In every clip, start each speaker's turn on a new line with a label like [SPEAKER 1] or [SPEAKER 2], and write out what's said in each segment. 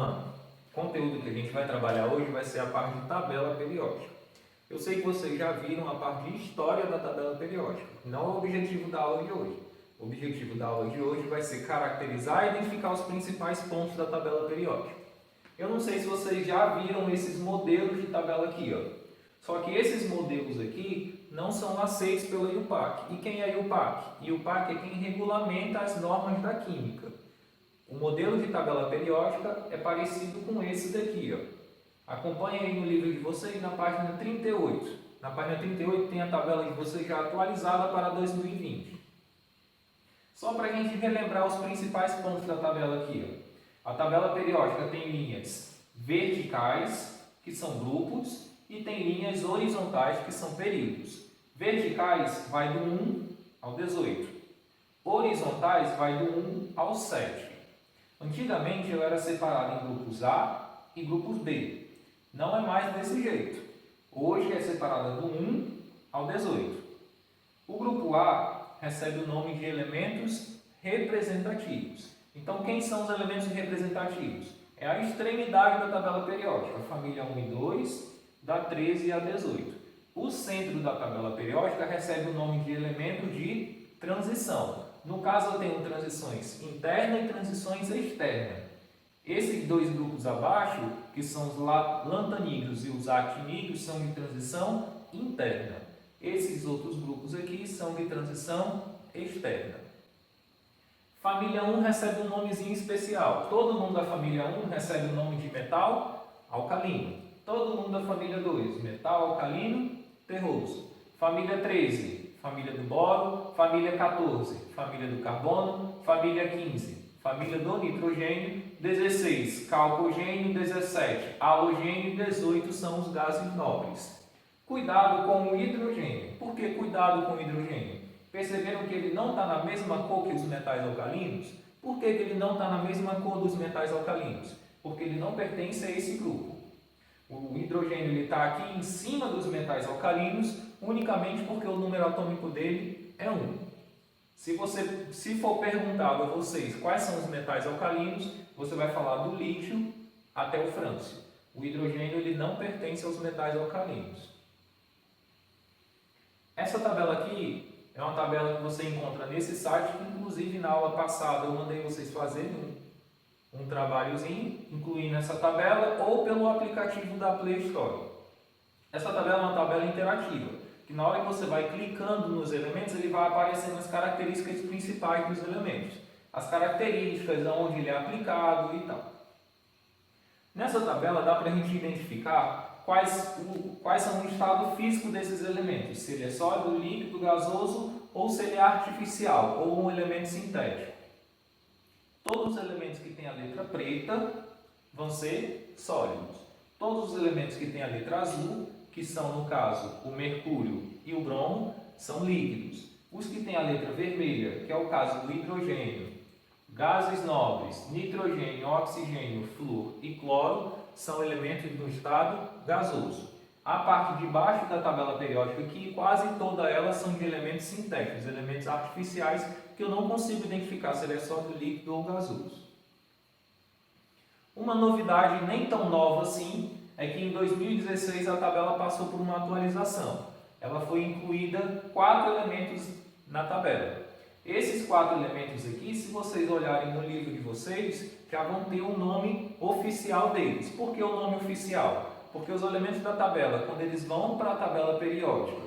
[SPEAKER 1] ano. O conteúdo que a gente vai trabalhar hoje vai ser a parte de tabela periódica. Eu sei que vocês já viram a parte de história da tabela periódica, não é o objetivo da aula de hoje. O objetivo da aula de hoje vai ser caracterizar e identificar os principais pontos da tabela periódica. Eu não sei se vocês já viram esses modelos de tabela aqui, ó. Só que esses modelos aqui não são aceitos pela IUPAC. E quem é a IUPAC? IUPAC é quem regulamenta as normas da química. O modelo de tabela periódica é parecido com esse daqui, ó. Acompanhe aí no livro de vocês na página 38. Na página 38 tem a tabela de vocês já atualizada para 2020. Só para a gente relembrar os principais pontos da tabela aqui, ó. A tabela periódica tem linhas verticais, que são grupos, e tem linhas horizontais, que são períodos. Verticais vai do 1 ao 18. Horizontais vai do 1 ao 7. Antigamente eu era separado em grupos A e grupos B. Não é mais desse jeito. Hoje é separada do 1 ao 18. O grupo A recebe o nome de elementos representativos. Então, quem são os elementos representativos? É a extremidade da tabela periódica, a família 1 e 2, da 13 a 18. O centro da tabela periódica recebe o nome de elemento de transição. No caso, eu tenho transições interna e transições externa. Esses dois grupos abaixo, que são os lantanídeos e os actinídeos, são de transição interna. Esses outros grupos aqui são de transição externa. Família 1 recebe um nomezinho especial. Todo mundo da família 1 recebe o nome de metal alcalino. Todo mundo da família 2, metal alcalino terroso. Família 13, família do boro. Família 14, família do carbono. Família 15, família do nitrogênio. 16, calcogênio. 17, halogênio. 18 são os gases nobres. Cuidado com o hidrogênio. Por que cuidado com o hidrogênio? Perceberam que ele não está na mesma cor que os metais alcalinos? Por que ele não está na mesma cor dos metais alcalinos? Porque ele não pertence a esse grupo. O hidrogênio está aqui em cima dos metais alcalinos, unicamente porque o número atômico dele é 1. Se for perguntado a vocês quais são os metais alcalinos, você vai falar do lítio até o frâncio. O hidrogênio ele não pertence aos metais alcalinos. Essa tabela aqui é uma tabela que você encontra nesse site, que inclusive na aula passada eu mandei vocês fazerem um trabalhozinho, incluindo essa tabela, ou pelo aplicativo da Play Store. Essa tabela é uma tabela interativa, que na hora que você vai clicando nos elementos, ele vai aparecendo as características principais dos elementos. As características, onde ele é aplicado e tal. Nessa tabela dá para a gente identificar quais são o estado físico desses elementos, se ele é sólido, líquido, gasoso, ou se ele é artificial, ou um elemento sintético. Todos os elementos que têm a letra preta vão ser sólidos. Todos os elementos que têm a letra azul, que são, no caso, o mercúrio e o bromo, são líquidos. Os que têm a letra vermelha, que é o caso do hidrogênio, gases nobres, nitrogênio, oxigênio, flúor e cloro, são elementos do estado gasoso. A parte de baixo da tabela periódica aqui, quase toda ela são de elementos sintéticos, elementos artificiais, que eu não consigo identificar se ele é sólido, líquido ou gasoso. Uma novidade nem tão nova assim é que em 2016 a tabela passou por uma atualização. Ela foi incluída 4 elementos na tabela. Esses 4 elementos aqui, se vocês olharem no livro de vocês, já vão ter o nome oficial deles. Por que o nome oficial? Porque os elementos da tabela, quando eles vão para a tabela periódica,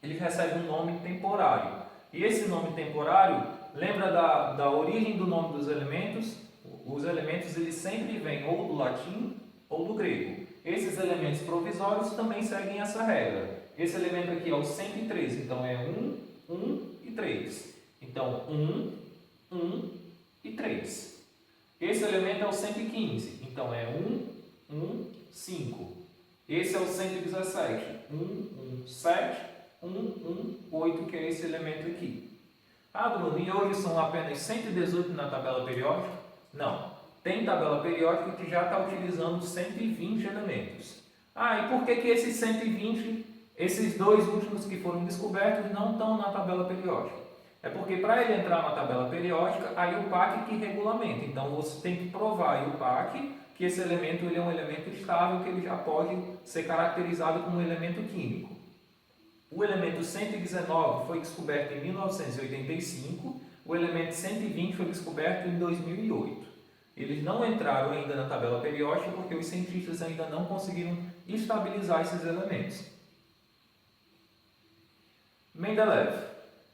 [SPEAKER 1] eles recebem um nome temporário. E esse nome temporário, lembra da origem do nome dos elementos? Os elementos eles sempre vêm ou do latim ou do grego. Esses elementos provisórios também seguem essa regra. Esse elemento aqui é o 113, então é 1, 1 e 3. Então, 1, 1 e 3. Esse elemento é o 115, então é 1, 1, 5. Esse é o 117, 1, 1, 7, 1, 1, 8, que é esse elemento aqui. Ah, Bruno, e hoje são apenas 118 na tabela periódica? Não. Tem tabela periódica que já está utilizando 120 elementos. Ah, e por que esses 120, esses dois últimos que foram descobertos, não estão na tabela periódica? É porque para ele entrar na tabela periódica, aí o PAC que regulamenta. Então você tem que provar aí o PAC que esse elemento ele é um elemento estável, que ele já pode ser caracterizado como um elemento químico. O elemento 119 foi descoberto em 1985, o elemento 120 foi descoberto em 2008. Eles não entraram ainda na tabela periódica porque os cientistas ainda não conseguiram estabilizar esses elementos. Mendeleev.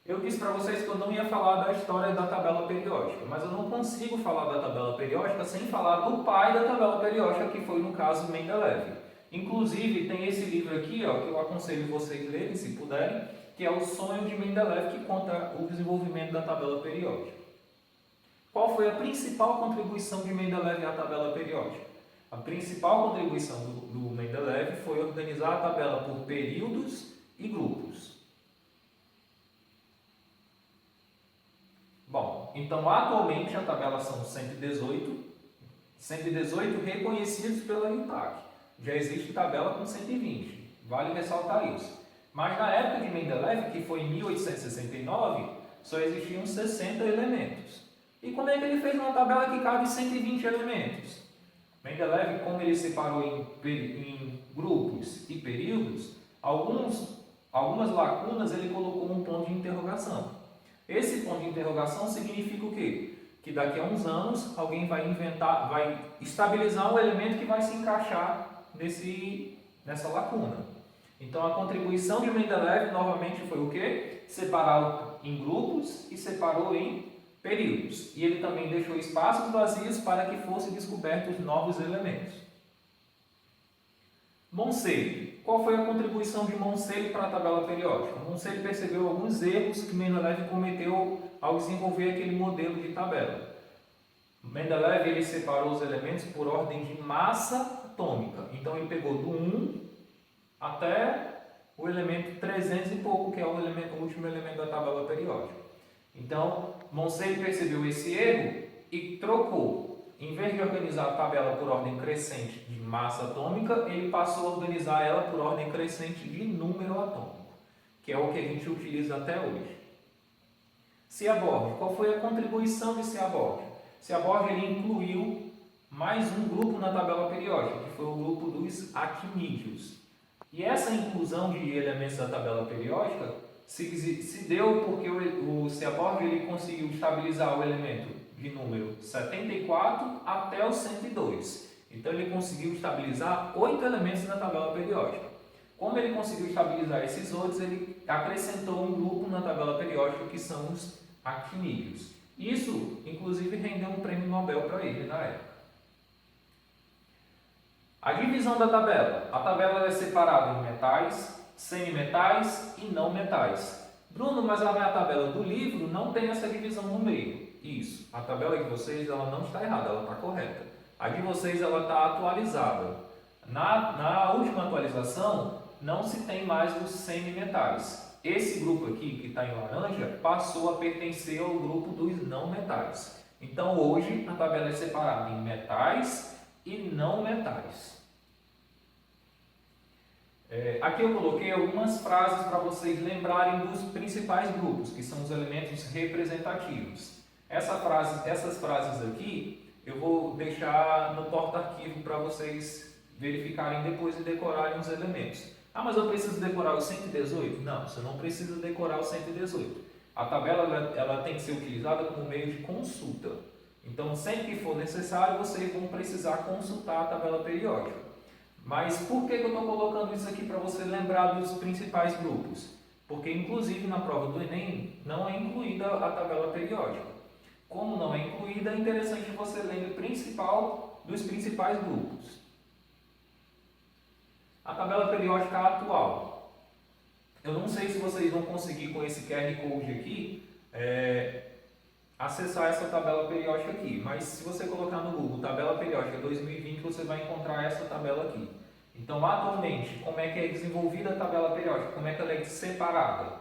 [SPEAKER 1] Eu disse para vocês que eu não ia falar da história da tabela periódica, mas eu não consigo falar da tabela periódica sem falar do pai da tabela periódica, que foi, no caso, Mendeleev. Inclusive, tem esse livro aqui, ó, que eu aconselho vocês lerem, se puderem, que é O Sonho de Mendeleev, que conta o desenvolvimento da tabela periódica. Qual foi a principal contribuição de Mendeleev à tabela periódica? A principal contribuição do Mendeleev foi organizar a tabela por períodos e grupos. Bom, então atualmente a tabela são 118 reconhecidos pela UNTAC. Já existe tabela com 120, vale ressaltar isso. Mas na época de Mendeleev, que foi em 1869, só existiam 60 elementos. E como é que ele fez uma tabela que cabe 120 elementos? Mendeleev, como ele separou em grupos e períodos, algumas lacunas ele colocou um ponto de interrogação. Esse ponto de interrogação significa o quê? Que daqui a uns anos alguém vai estabilizar um elemento que vai se encaixar nessa lacuna. Então a contribuição de Mendeleev novamente foi o quê? Separou em grupos e separou em períodos. E ele também deixou espaços vazios para que fossem descobertos novos elementos. Monselli. Qual foi a contribuição de Monselli para a tabela periódica? Monselli percebeu alguns erros que Mendeleev cometeu ao desenvolver aquele modelo de tabela. Mendeleev ele separou os elementos por ordem de massa atômica. Então ele pegou do 1 até o elemento 300 e pouco, que é o último elemento da tabela periódica. Então Monselli percebeu esse erro e trocou. Em vez de organizar a tabela por ordem crescente de massa atômica, ele passou a organizar ela por ordem crescente de número atômico, que é o que a gente utiliza até hoje. Seaborg. Qual foi a contribuição de Seaborg? Seaborg ele incluiu mais um grupo na tabela periódica, que foi o grupo dos actinídeos. E essa inclusão de elementos da tabela periódica se deu porque o Seaborg ele conseguiu estabilizar o elemento de número 74 até o 102. Então ele conseguiu estabilizar 8 elementos na tabela periódica. Como ele conseguiu estabilizar esses outros, ele acrescentou um grupo na tabela periódica que são os actinídeos. Isso, inclusive, rendeu um prêmio Nobel para ele na época. A divisão da tabela. A tabela é separada em metais, semimetais e não metais. Bruno, mas a minha tabela do livro não tem essa divisão no meio. Isso, a tabela de vocês ela não está errada, ela está correta. A de vocês ela está atualizada. Na última atualização não se tem mais os semimetais. Esse grupo aqui que está em laranja passou a pertencer ao grupo dos não metais. Então hoje a tabela é separada em metais e não metais. Aqui eu coloquei algumas frases para vocês lembrarem dos principais grupos, que são os elementos representativos. Essas frases aqui eu vou deixar no porta-arquivo para vocês verificarem depois e decorarem os elementos. Ah, mas eu preciso decorar o 118? Não, você não precisa decorar o 118. A tabela ela tem que ser utilizada como meio de consulta. Então, sempre que for necessário, vocês vão precisar consultar a tabela periódica. Mas por que eu estou colocando isso aqui para você lembrar dos principais grupos? Porque, inclusive, na prova do Enem, não é incluída a tabela periódica. Como não é incluída, é interessante que você lembre dos principais grupos. A tabela periódica atual. Eu não sei se vocês vão conseguir, com esse QR Code aqui, acessar essa tabela periódica aqui. Mas se você colocar no Google tabela periódica 2020, você vai encontrar essa tabela aqui. Então, atualmente, como é que é desenvolvida a tabela periódica? Como é que ela é separada?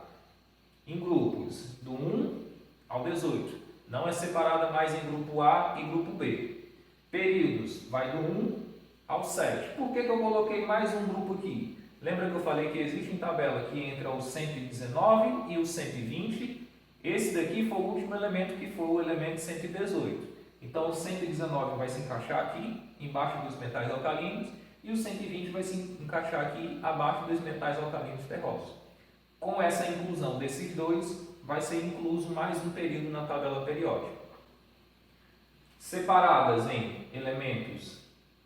[SPEAKER 1] Em grupos, do 1 ao 18. Não é separada mais em grupo A e grupo B. Períodos, vai do 1 ao 7. Por que eu coloquei mais um grupo aqui? Lembra que eu falei que existe em tabela que entra o 119 e o 120 Esse daqui foi o último elemento, que foi o elemento 118. Então, o 119 vai se encaixar aqui, embaixo dos metais alcalinos, e o 120 vai se encaixar aqui, abaixo dos metais alcalinos terrosos. Com essa inclusão desses dois, vai ser incluso mais um período na tabela periódica. Separadas em elementos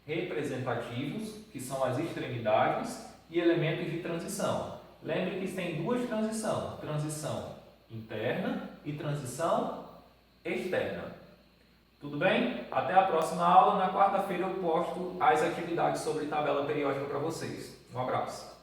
[SPEAKER 1] representativos, que são as extremidades, e elementos de transição. Lembre que tem duas transições, transição interna e transição externa. Tudo bem? Até a próxima aula. Na quarta-feira eu posto as atividades sobre tabela periódica para vocês. Um abraço.